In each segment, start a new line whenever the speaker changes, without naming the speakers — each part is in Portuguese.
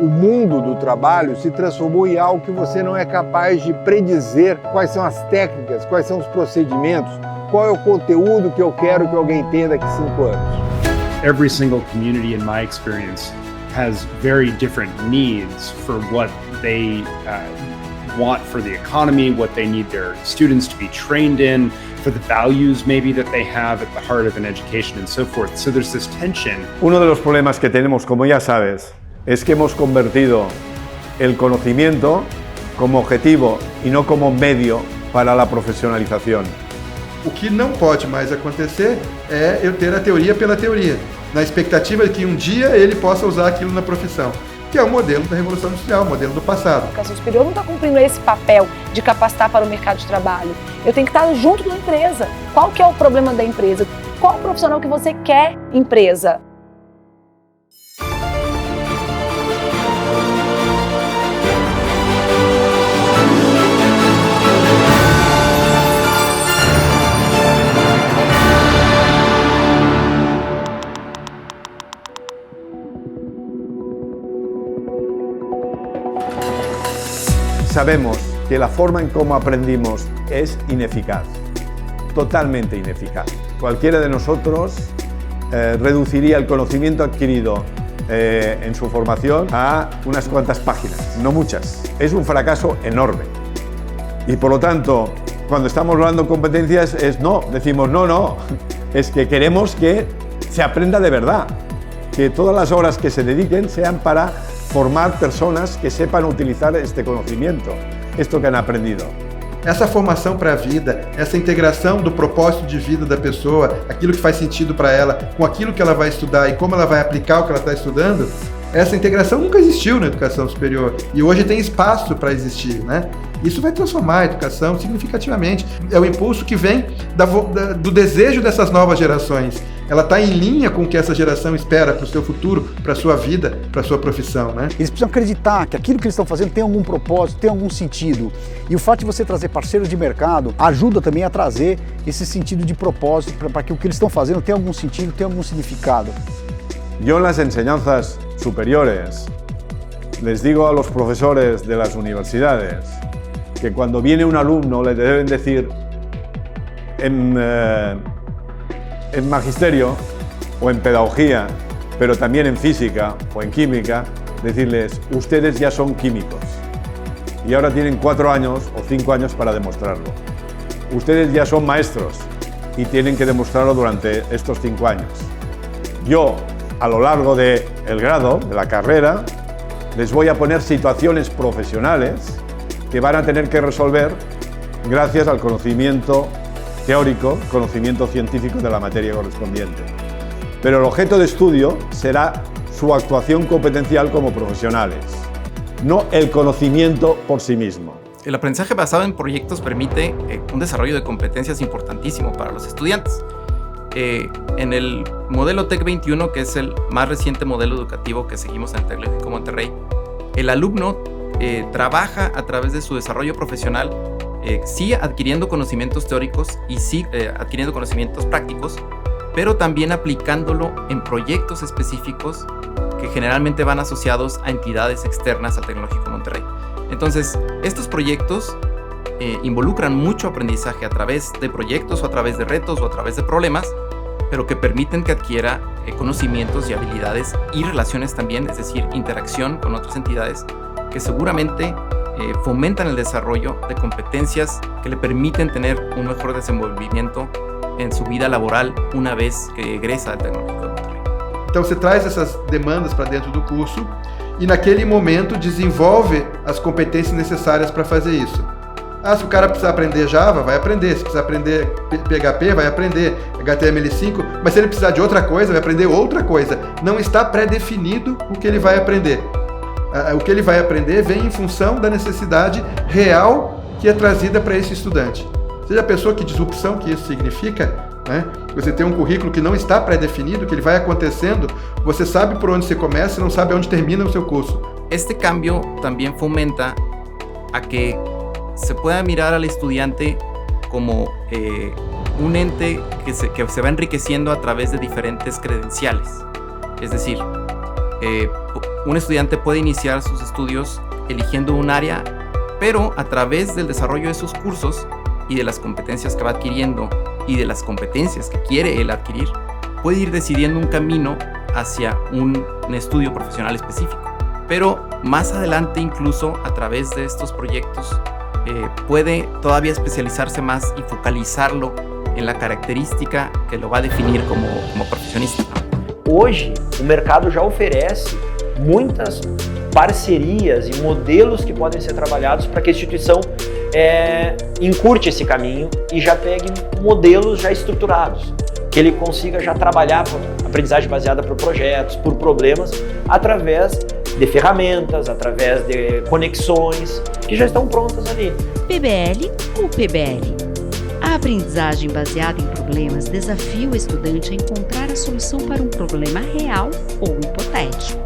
o mundo do trabalho se transformou em algo que você não é capaz de predizer quais são as técnicas, quais são os procedimentos, qual é o conteúdo que eu quero que alguém tenha daqui a 5 anos.
Every single community, in my experience, has very different needs for what they want for the economy, what they need their students to be trained in, for the values maybe that they have at the heart of an education and so forth. So there's this tension.
Uno de los problemas que tenemos, como ya sabes, es que hemos convertido el conocimiento como objetivo y no como medio para la profesionalización.
O que não pode mais acontecer é eu ter a teoria pela teoria, na expectativa de que um dia ele possa usar aquilo na profissão, que é o modelo da Revolução Industrial, o modelo do passado.
A educação superior não está cumprindo esse papel de capacitar para o mercado de trabalho. Eu tenho que estar junto da empresa. Qual que é o problema da empresa? Qual o profissional que você quer, empresa?
Sabemos que la forma en cómo aprendimos es ineficaz, totalmente ineficaz. Cualquiera de nosotros reduciría el conocimiento adquirido en su formación a unas cuantas páginas, no muchas. Es un fracaso enorme. Y por lo tanto, cuando estamos hablando de competencias decimos no, es que queremos que se aprenda de verdad, que todas las horas que se dediquen sean para formar personas que sepan utilizar este conhecimento, esto que han aprendido.
Essa formação para a vida, essa integração do propósito de vida da pessoa, aquilo que faz sentido para ela, com aquilo que ela vai estudar e como ela vai aplicar o que ela está estudando, essa integração nunca existiu na educação superior e hoje tem espaço para existir, né? Isso vai transformar a educação significativamente. É o impulso que vem do desejo dessas novas gerações. Ela está em linha com o que essa geração espera para o seu futuro, para a sua vida, para a sua profissão, né?
Eles precisam acreditar que aquilo que eles estão fazendo tem algum propósito, tem algum sentido. E o fato de você trazer parceiros de mercado ajuda também a trazer esse sentido de propósito para que o que eles estão fazendo tenha algum sentido, tenha algum significado.
Yo en las enseñanzas superiores les digo a los profesores de las universidades que cuando viene un alumno le deben decir en magisterio o en pedagogía, pero también en física o en química, decirles, ustedes ya son químicos y ahora tienen 4 años o 5 años para demostrarlo. Ustedes ya son maestros y tienen que demostrarlo durante estos 5 años. Yo, a lo largo del grado, de la carrera, les voy a poner situaciones profesionales que van a tener que resolver gracias al conocimiento teórico, conocimiento científico de la materia correspondiente. Pero el objeto de estudio será su actuación competencial como profesionales, no el conocimiento por sí mismo.
El aprendizaje basado en proyectos permite un desarrollo de competencias importantísimo para los estudiantes. En el modelo TEC 21, que es el más reciente modelo educativo que seguimos en el Tecnológico Monterrey, el alumno trabaja a través de su desarrollo profesional, sí adquiriendo conocimientos teóricos y sí adquiriendo conocimientos prácticos, pero también aplicándolo en proyectos específicos que generalmente van asociados a entidades externas al Tecnológico Monterrey. Entonces, estos proyectos involucran mucho aprendizaje a través de proyectos o a través de retos o a través de problemas, pero que permiten que adquiera conocimientos y habilidades y relaciones también, es decir, interacción con otras entidades que seguramente fomentan el desarrollo de competencias que le permiten tener un mejor desenvolvimento en su vida laboral una vez que egresa del Tecnológico de Monterrey.
Então você traz essas demandas para dentro do curso e naquele momento desenvolve as competências necessárias para fazer isso. Se o cara precisar aprender Java, vai aprender. Se precisar aprender PHP, vai aprender HTML5. Mas se ele precisar de outra coisa, vai aprender outra coisa. Não está pré-definido o que ele vai aprender. O que ele vai aprender vem em função da necessidade real que é trazida para esse estudante. Você já pensou que disrupção que isso significa? Né? Você tem um currículo que não está pré-definido, que ele vai acontecendo, você sabe por onde você começa e não sabe onde termina o seu curso.
Este cambio también fomenta a que se pueda mirar al estudiante como un ente que se va enriqueciendo a través de diferentes credenciales. Es decir, un estudiante puede iniciar sus estudios eligiendo un área, pero a través del desarrollo de sus cursos y de las competencias que va adquiriendo y de las competencias que quiere él adquirir, puede ir decidiendo un camino hacia un estudio profesional específico. Pero más adelante, incluso a través de estos proyectos, puede todavía especializarse más y focalizarlo en la característica que lo va a definir como profissionista.
Hoje, o mercado já oferece muitas parcerias e modelos que podem ser trabalhados para que a instituição encurte esse caminho e já pegue modelos já estruturados, que ele consiga já trabalhar aprendizagem baseada por projetos, por problemas, através de ferramentas, através de conexões que já estão prontas ali.
PBL ou PBL? A aprendizagem baseada em problemas desafia o estudante a encontrar a solução para um problema real ou hipotético.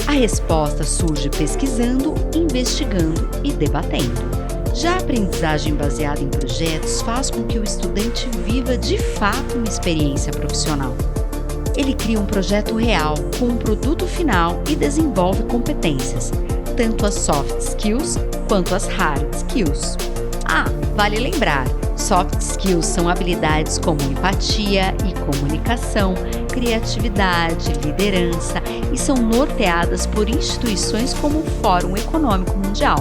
A resposta surge pesquisando, investigando e debatendo. Já a aprendizagem baseada em projetos faz com que o estudante viva de fato uma experiência profissional. Ele cria um projeto real com um produto final e desenvolve competências, tanto as soft skills quanto as hard skills. Vale lembrar, soft skills são habilidades como empatia e comunicação, criatividade, liderança e são norteadas por instituições como o Fórum Econômico Mundial.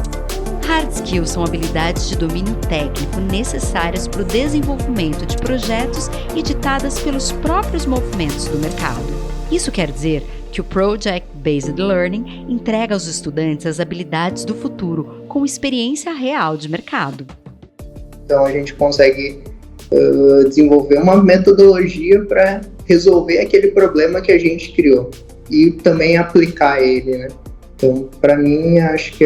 Hard skills são habilidades de domínio técnico necessárias para o desenvolvimento de projetos e ditadas pelos próprios movimentos do mercado. Isso quer dizer que o Project-Based Learning entrega aos estudantes as habilidades do futuro com experiência real de mercado.
Então a gente consegue desenvolver uma metodologia para resolver aquele problema que a gente criou e também aplicar ele, né? Então, para mim, acho que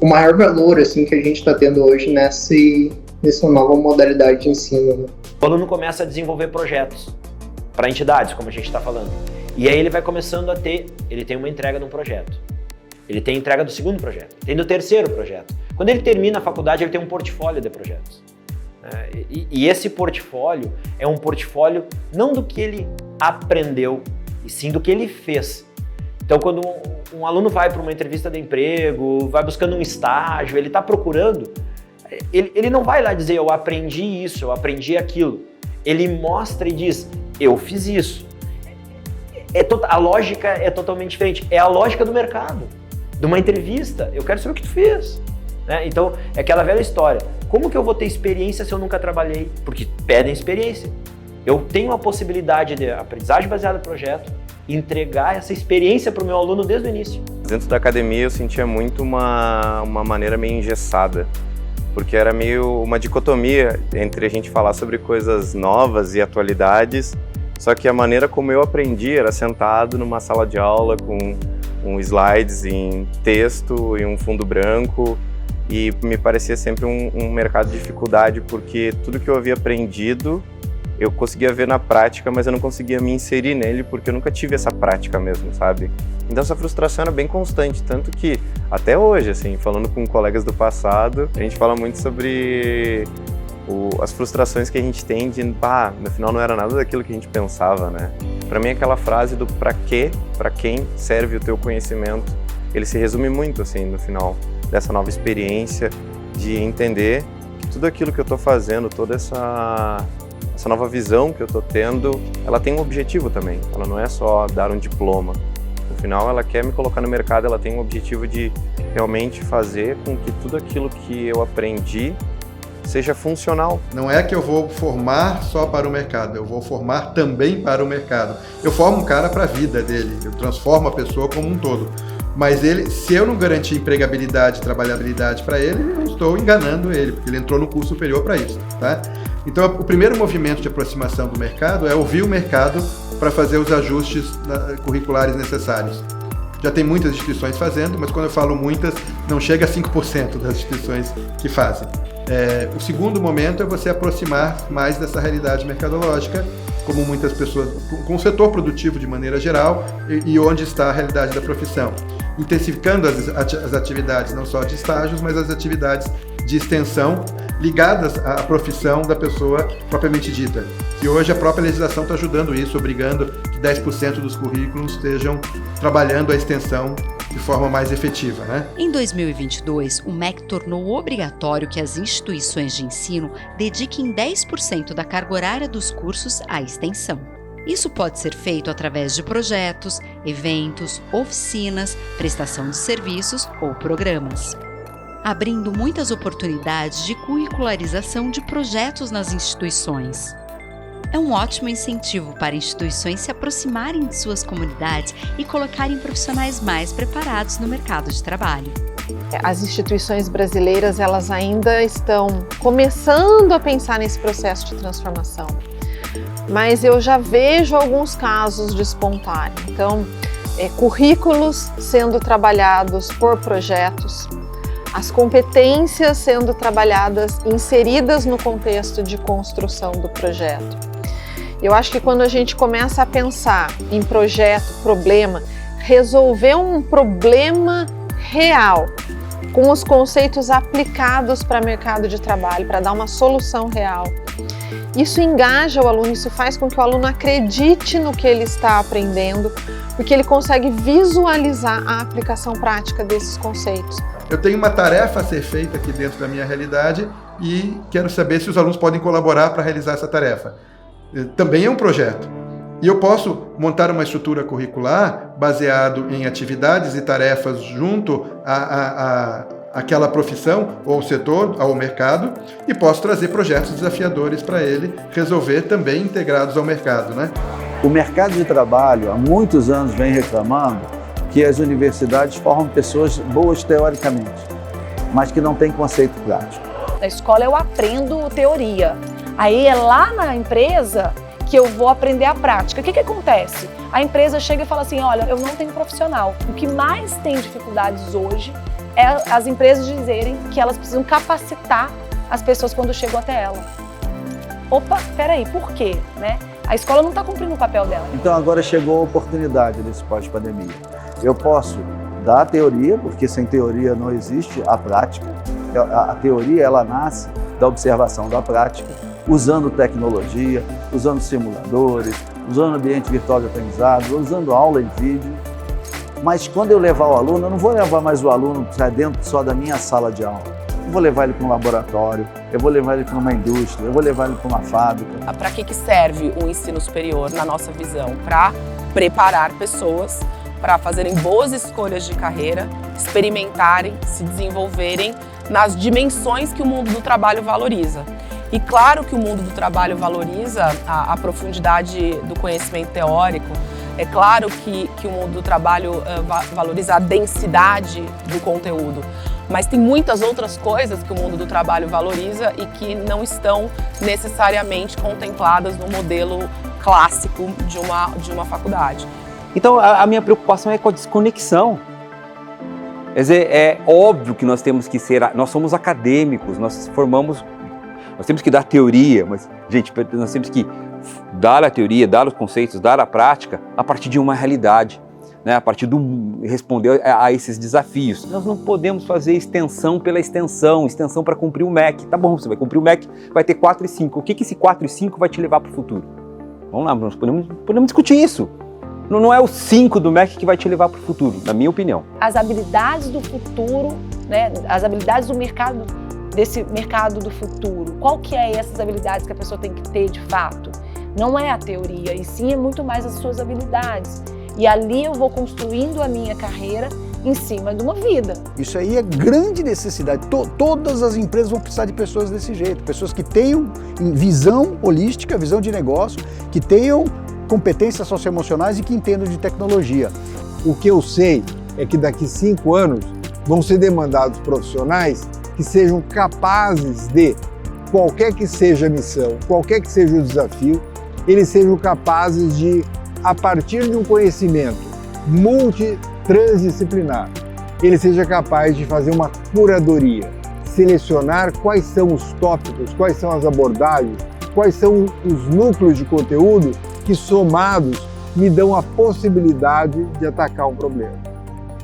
o maior valor assim, que a gente está tendo hoje nessa nova modalidade de ensino. Né?
O aluno começa a desenvolver projetos para entidades, como a gente está falando. E aí ele vai começando a ele tem uma entrega de um projeto. Ele tem entrega do segundo projeto, tem do terceiro projeto. Quando ele termina a faculdade, ele tem um portfólio de projetos. E esse portfólio é um portfólio não do que ele aprendeu, e sim do que ele fez. Então, quando um aluno vai para uma entrevista de emprego, vai buscando um estágio, ele está procurando, ele não vai lá dizer, eu aprendi isso, eu aprendi aquilo. Ele mostra e diz, eu fiz isso. A lógica é totalmente diferente. É a lógica do mercado, de uma entrevista. Eu quero saber o que tu fez. Então, é aquela velha história. Como que eu vou ter experiência se eu nunca trabalhei? Porque pedem experiência. Eu tenho a possibilidade de aprendizagem baseada em projeto, entregar essa experiência para o meu aluno desde o início.
Dentro da academia eu sentia muito uma maneira meio engessada, porque era meio uma dicotomia entre a gente falar sobre coisas novas e atualidades, só que a maneira como eu aprendi era sentado numa sala de aula com slides em texto e um fundo branco, e me parecia sempre um mercado de dificuldade, porque tudo que eu havia aprendido eu conseguia ver na prática, mas eu não conseguia me inserir nele porque eu nunca tive essa prática mesmo, sabe? Então essa frustração era bem constante, tanto que até hoje, assim, falando com colegas do passado, a gente fala muito sobre as frustrações que a gente tem de, no final não era nada daquilo que a gente pensava, né? Para mim aquela frase do pra quê, pra quem serve o teu conhecimento, ele se resume muito, assim, no final dessa nova experiência de entender que tudo aquilo que eu tô fazendo, toda essa nova visão que eu tô tendo, ela tem um objetivo também. Ela não é só dar um diploma. No final, ela quer me colocar no mercado, ela tem um objetivo de realmente fazer com que tudo aquilo que eu aprendi seja funcional.
Não é que eu vou formar só para o mercado, eu vou formar também para o mercado. Eu formo um cara para a vida dele, eu transformo a pessoa como um todo. Mas se eu não garantir empregabilidade, trabalhabilidade para ele, eu estou enganando ele, porque ele entrou no curso superior para isso, tá? Então, o primeiro movimento de aproximação do mercado é ouvir o mercado para fazer os ajustes curriculares necessários. Já tem muitas instituições fazendo, mas quando eu falo muitas, não chega a 5% das instituições que fazem. O segundo momento é você aproximar mais dessa realidade mercadológica, como muitas pessoas, com o setor produtivo de maneira geral e onde está a realidade da profissão. Intensificando as atividades, não só de estágios, mas as atividades de extensão ligadas à profissão da pessoa propriamente dita. E hoje a própria legislação está ajudando isso, obrigando que 10% dos currículos estejam trabalhando a extensão de forma mais efetiva, né?
Em 2022, o MEC tornou obrigatório que as instituições de ensino dediquem 10% da carga horária dos cursos à extensão. Isso pode ser feito através de projetos, eventos, oficinas, prestação de serviços ou programas, abrindo muitas oportunidades de curricularização de projetos nas instituições. É um ótimo incentivo para instituições se aproximarem de suas comunidades e colocarem profissionais mais preparados no mercado de trabalho.
As instituições brasileiras, elas ainda estão começando a pensar nesse processo de transformação, mas eu já vejo alguns casos despontarem. Então, currículos sendo trabalhados por projetos, as competências sendo trabalhadas, inseridas no contexto de construção do projeto. Eu acho que quando a gente começa a pensar em projeto, problema, resolver um problema real, com os conceitos aplicados para o mercado de trabalho, para dar uma solução real, isso engaja o aluno, isso faz com que o aluno acredite no que ele está aprendendo, porque ele consegue visualizar a aplicação prática desses conceitos.
Eu tenho uma tarefa a ser feita aqui dentro da minha realidade e quero saber se os alunos podem colaborar para realizar essa tarefa. Também é um projeto. E eu posso montar uma estrutura curricular baseado em atividades e tarefas junto àquela profissão ou setor, ao mercado, e posso trazer projetos desafiadores para ele resolver também integrados ao mercado, né?
O mercado de trabalho há muitos anos vem reclamando que as universidades formam pessoas boas teoricamente, mas que não têm conceito prático.
Na escola eu aprendo teoria. Aí é lá na empresa que eu vou aprender a prática. O que acontece? A empresa chega e fala assim, olha, eu não tenho profissional. O que mais tem dificuldades hoje é as empresas dizerem que elas precisam capacitar as pessoas quando chegam até ela. Opa, peraí, por quê? Né? A escola não está cumprindo o papel dela.
Então agora chegou a oportunidade desse pós-pandemia. Eu posso dar a teoria, porque sem teoria não existe a prática. A teoria, ela nasce da observação da prática, usando tecnologia, usando simuladores, usando ambiente virtual de aprendizado, usando aula em vídeo. Mas quando eu levar o aluno, eu não vou levar mais o aluno para dentro só da minha sala de aula. Eu vou levar ele para um laboratório, eu vou levar ele para uma indústria, eu vou levar ele para uma fábrica.
Para que serve o ensino superior, na nossa visão? Para preparar pessoas para fazerem boas escolhas de carreira, experimentarem, se desenvolverem nas dimensões que o mundo do trabalho valoriza. E claro que o mundo do trabalho valoriza a profundidade do conhecimento teórico, é claro que o mundo do trabalho valoriza a densidade do conteúdo, mas tem muitas outras coisas que o mundo do trabalho valoriza e que não estão necessariamente contempladas no modelo clássico de uma faculdade.
Então a minha preocupação é com a desconexão. Quer dizer, é óbvio que nós temos que nós somos acadêmicos, nós temos que dar teoria, mas, gente, nós temos que dar a teoria, dar os conceitos, dar a prática a partir de uma realidade, né? A partir responder a esses desafios. Nós não podemos fazer extensão pela extensão para cumprir o MEC. Tá bom, você vai cumprir o MEC, vai ter 4 e 5. O que esse 4 e 5 vai te levar para o futuro? Vamos lá, nós podemos discutir isso. Não é o 5 do MEC que vai te levar para o futuro, na minha opinião.
As habilidades do futuro, né? As habilidades do mercado, desse mercado do futuro, qual que é essas habilidades que a pessoa tem que ter de fato? Não é a teoria, e sim é muito mais as suas habilidades. E ali eu vou construindo a minha carreira em cima de uma vida.
Isso aí é grande necessidade. Todas as empresas vão precisar de pessoas desse jeito, pessoas que tenham visão holística, visão de negócio, que tenham competências socioemocionais e que entendam de tecnologia.
O que eu sei é que daqui 5 anos vão ser demandados profissionais que sejam capazes de, qualquer que seja a missão, qualquer que seja o desafio, eles sejam capazes de, a partir de um conhecimento multitransdisciplinar, ele seja capaz de fazer uma curadoria, selecionar quais são os tópicos, quais são as abordagens, quais são os núcleos de conteúdo que, somados, me dão a possibilidade de atacar um problema.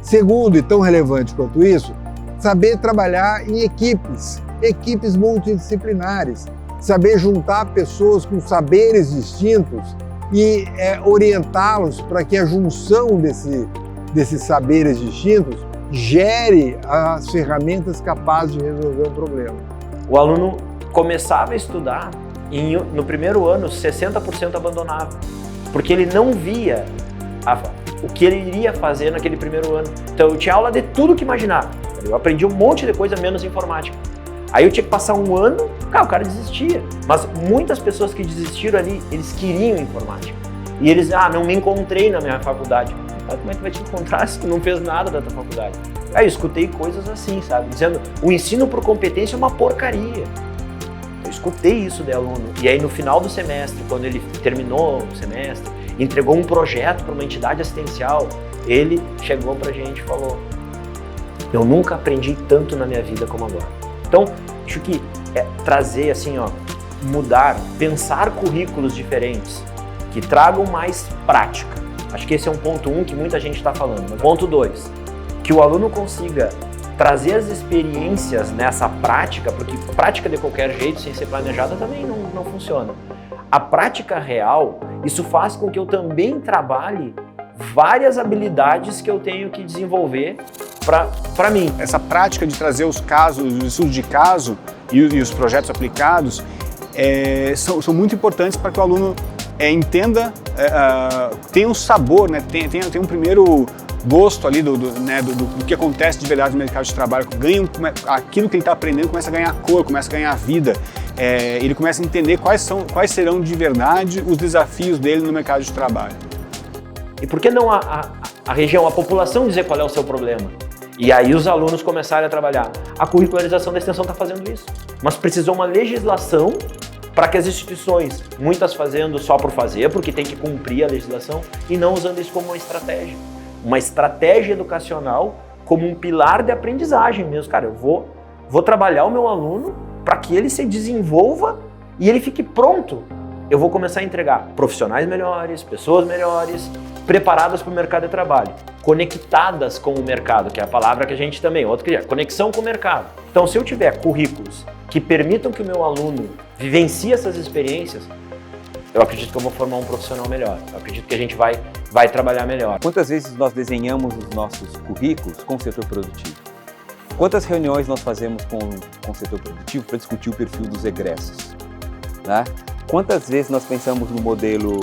Segundo, e tão relevante quanto isso, saber trabalhar em equipes. equipes multidisciplinares, saber juntar pessoas com saberes distintos e orientá-los para que a junção desses saberes distintos gere as ferramentas capazes de resolver um problema.
O aluno começava a estudar e no primeiro ano 60% abandonava, porque ele não via o que ele iria fazer naquele primeiro ano. Então eu tinha aula de tudo que imaginar. Eu aprendi um monte de coisa menos informática. Aí eu tinha que passar um ano, o cara desistia. Mas muitas pessoas que desistiram ali, eles queriam informática. E eles, não me encontrei na minha faculdade. Como é que vai te encontrar se tu não fez nada da tua faculdade? Aí eu escutei coisas assim, sabe? Dizendo, o ensino por competência é uma porcaria. Eu escutei isso de aluno. E aí no final do semestre, quando ele terminou o semestre, entregou um projeto para uma entidade assistencial, ele chegou pra gente e falou: eu nunca aprendi tanto na minha vida como agora. Então, acho que trazer assim, mudar, pensar currículos diferentes que tragam mais prática. Acho que esse é um ponto 1 que muita gente está falando. Ponto 2, que o aluno consiga trazer as experiências nessa prática, porque prática de qualquer jeito, sem ser planejada, também não funciona. A prática real, isso faz com que eu também trabalhe várias habilidades que eu tenho que desenvolver para mim.
Essa prática de trazer os casos, o estudo de caso e os projetos aplicados são muito importantes para que o aluno entenda, tenha um sabor, né? Tenha um primeiro gosto ali do que acontece de verdade no mercado de trabalho, aquilo que ele está aprendendo começa a ganhar cor, começa a ganhar vida, ele começa a entender quais serão de verdade os desafios dele no mercado de trabalho.
E por que não a região, a população dizer qual é o seu problema? E aí os alunos começarem a trabalhar. A curricularização da extensão está fazendo isso. Mas precisou uma legislação para que as instituições, muitas fazendo só por fazer, porque tem que cumprir a legislação, e não usando isso como uma estratégia. Uma estratégia educacional como um pilar de aprendizagem mesmo. Cara, eu vou trabalhar o meu aluno para que ele se desenvolva e ele fique pronto. Eu vou começar a entregar profissionais melhores, pessoas melhores, preparadas para o mercado de trabalho, conectadas com o mercado, que é a palavra que a gente também, conexão com o mercado. Então, se eu tiver currículos que permitam que o meu aluno vivencie essas experiências, eu acredito que eu vou formar um profissional melhor. Eu acredito que a gente vai trabalhar melhor.
Quantas vezes nós desenhamos os nossos currículos com o setor produtivo? Quantas reuniões nós fazemos com o setor produtivo para discutir o perfil dos egressos? Né? Quantas vezes nós pensamos no modelo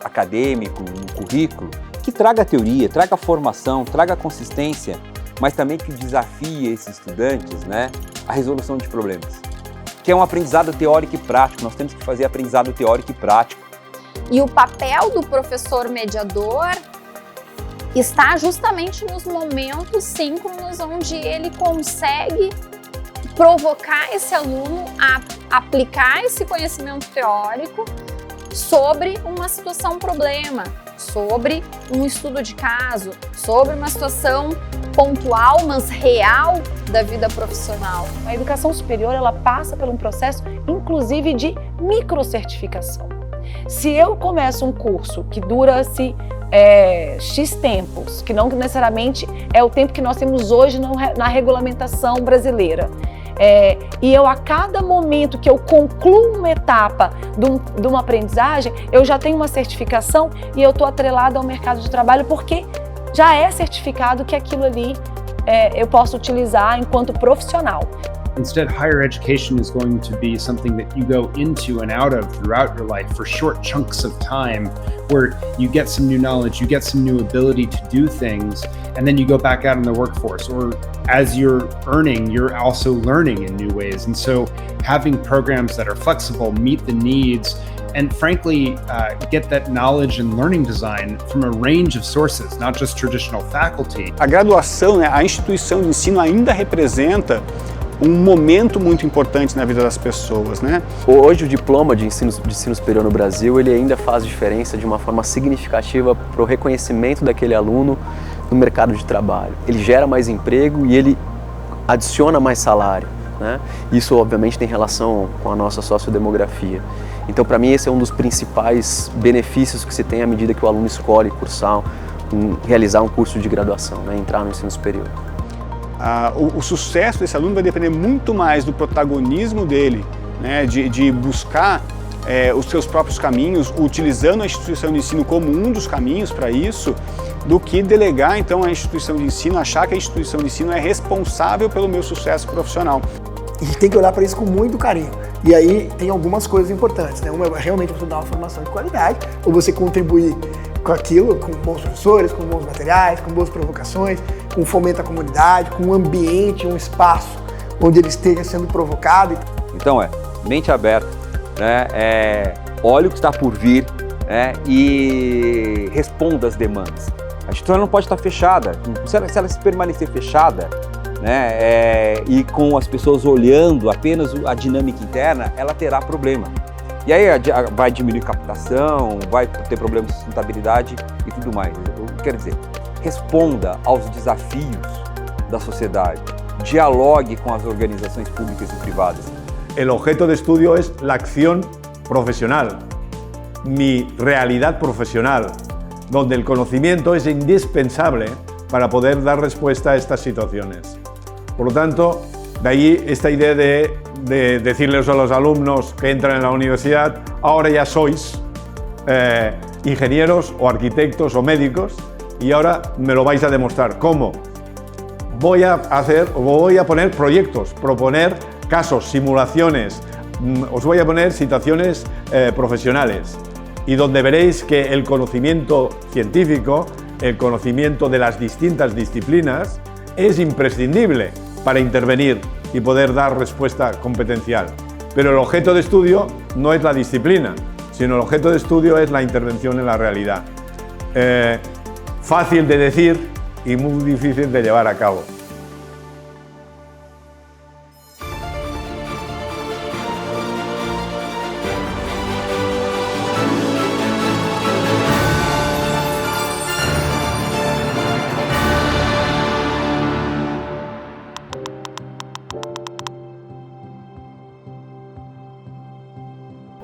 acadêmico, no currículo, que traga teoria, traga formação, traga consistência, mas também que desafie esses estudantes, né, a resolução de problemas. Que é um aprendizado teórico e prático, nós temos que fazer aprendizado teórico e prático.
E o papel do professor mediador está justamente nos momentos síncronos onde ele consegue provocar esse aluno a aplicar esse conhecimento teórico sobre uma situação problema, sobre um estudo de caso, sobre uma situação pontual, mas real da vida profissional.
A educação superior, ela passa por um processo, inclusive, de microcertificação. Se eu começo um curso que dura-se X tempos, que não necessariamente é o tempo que nós temos hoje na regulamentação brasileira, e eu, a cada momento que eu concluo uma etapa de uma aprendizagem, eu já tenho uma certificação e eu estou atrelada ao mercado de trabalho, porque já é certificado que aquilo ali eu posso utilizar enquanto profissional.
Instead, higher education is going to be something that you go into and out of throughout your life for short chunks of time, where you get some new knowledge, you get some new ability to do things, and then you go back out in the workforce. Or as you're earning, you're also learning in new ways. And so having programs that are flexible, meet the needs, and frankly, get that knowledge and learning design from a range of sources, not just traditional faculty.
A graduação, né, a instituição de ensino ainda representa um momento muito importante na vida das pessoas, né?
Hoje o diploma de ensino superior no Brasil, ele ainda faz diferença de uma forma significativa para o reconhecimento daquele aluno no mercado de trabalho. Ele gera mais emprego e ele adiciona mais salário, né? Isso obviamente tem relação com a nossa sociodemografia. Então, para mim, esse é um dos principais benefícios que se tem à medida que o aluno escolhe cursar, realizar um curso de graduação, né? Entrar no ensino superior.
o sucesso desse aluno vai depender muito mais do protagonismo dele, né, de buscar os seus próprios caminhos, utilizando a instituição de ensino como um dos caminhos para isso, do que delegar então a instituição de ensino, achar que a instituição de ensino é responsável pelo meu sucesso profissional.
A gente tem que olhar para isso com muito carinho. E aí tem algumas coisas importantes, né? Uma é realmente você dar uma formação de qualidade, ou você contribuir com aquilo, com bons professores, com bons materiais, com boas provocações, com fomento à comunidade, com um ambiente, um espaço onde ele esteja sendo provocado.
Então mente aberta, né? Olhe o que está por vir, né? E responda às demandas. A instituição não pode estar fechada. Se ela permanecer fechada, né, e com as pessoas olhando apenas a dinâmica interna, ela terá problema. E aí vai diminuir captação, vai ter problemas de sustentabilidade e tudo mais. Quer dizer, responda aos desafios da sociedade, dialogue com as organizações públicas e privadas.
El objeto de estudio es la acción profesional, mi realidad profesional, donde el conocimiento es indispensable para poder dar respuesta a estas situaciones. Por lo tanto, de ahí esta idea de decirles a los alumnos que entran en la universidad, ahora ya sois ingenieros o arquitectos o médicos y ahora me lo vais a demostrar. ¿Cómo? Voy a poner proyectos, proponer casos, simulaciones, os voy a poner situaciones profesionales y donde veréis que el conocimiento científico, el conocimiento de las distintas disciplinas es imprescindible para intervenir y poder dar respuesta competencial. Pero el objeto de estudio no es la disciplina, sino el objeto de estudio es la intervención en la realidad. Fácil de decir y muy difícil de llevar a cabo.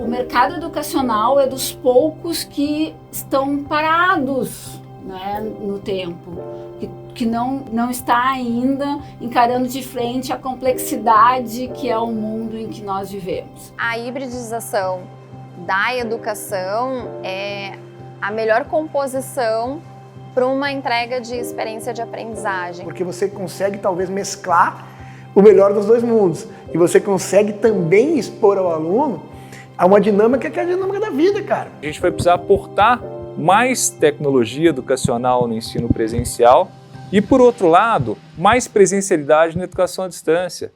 O mercado educacional é dos poucos que estão parados, né, no tempo, que não está ainda encarando de frente a complexidade que é o mundo em que nós vivemos.
A hibridização da educação é a melhor composição para uma entrega de experiência de aprendizagem.
Porque você consegue talvez mesclar o melhor dos dois mundos e você consegue também expor ao aluno a uma dinâmica que é a dinâmica da vida, cara.
A gente vai precisar aportar mais tecnologia educacional no ensino presencial e, por outro lado, mais presencialidade na educação à distância.